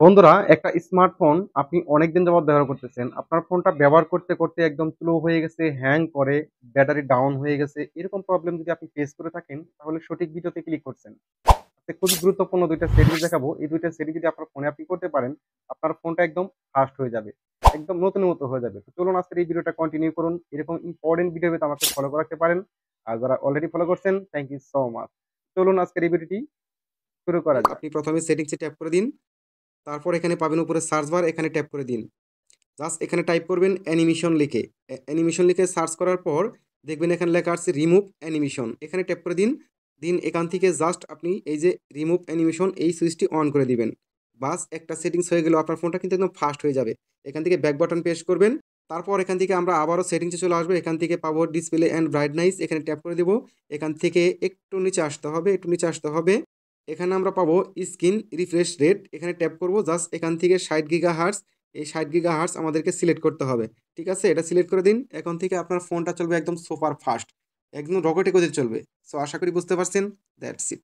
বন্ধুরা, একটা স্মার্টফোন আপনি অনেকদিন যাবত ব্যবহার করতেছেন। আপনার ফোনটা ব্যবহার করতে করতে একদম স্লো হয়ে গেছে, হ্যাং করে, ব্যাটারি ডাউন হয়ে গেছে। এরকম প্রবলেম যদি আপনি ফেস করে থাকেন, তাহলে সঠিক ভিডিওতে ক্লিক করছেন। আজকে খুবই গুরুত্বপূর্ণ ২ টা সেটিংস দেখাবো। এই ২ টা সেটিং যদি আপনার ফোনে আপনি করতে পারেন, আপনার ফোনটা একদম ফাস্ট হয়ে যাবে। একদম নতুনের মতো হয়ে যাবে। তো চলুন আজকের এই ভিডিওটা কন্টিনিউ করুন। এরকম ইম্পোর্টেন্ট ভিডিও পেতে আমাকে ফলো করে রাখতে পারেন। আর যারা অলরেডি ফলো করছেন, থ্যাংক ইউ সো মাচ। চলুন আজকের এই ভিডিওটি শুরু করা যাক। আপনি প্রথমে সেটিংসে ট্যাপ করে দিন। তারপর এখানে পাবেন উপরে সার্চ বার, এখানে ট্যাপ করে দিন। জাস্ট এখানে টাইপ করবেন অ্যানিমেশন লিখে। অ্যানিমেশন লিখে সার্চ করার পর দেখবেন এখানে লেখা আছে রিমুভ অ্যানিমেশন। এখানে ট্যাপ করে দিন। এখান থেকে জাস্ট আপনি এই যে রিমুভ অ্যানিমেশন এই সুইচটি অন করে দিবেন। বাস একটা সেটিংস হয়ে গেল, আপনার ফোনটা কিন্তু একদম ফাস্ট হয়ে যাবে। এখান থেকে ব্যাক বাটন প্রেস করবেন। তারপর এখান থেকে আমরা আবারও সেটিংসে চলে আসবো। এখান থেকে পাবো ডিসপ্লে অ্যান্ড ব্রাইটনেস, এখানে ট্যাপ করে দেবো। এখান থেকে একটু নিচে আসতে হবে, একটু নিচে আসতে হবে। এখানে আমরা পাবো স্ক্রিন রিফ্রেশ রেট, এখানে ট্যাপ করব। জাস্ট এখান থেকে 60 গিগাহার্টজ, এই 60 গিগাহার্টজ আমাদেরকে সিলেক্ট করতে হবে। ঠিক আছে, এটা সিলেক্ট করে দিন। এখন থেকে আপনার ফোনটা চলবে একদম সুপার ফাস্ট, একদম রকেটে গতিতে চলবে। সো আশা করি বুঝতে পারছেন। That's it.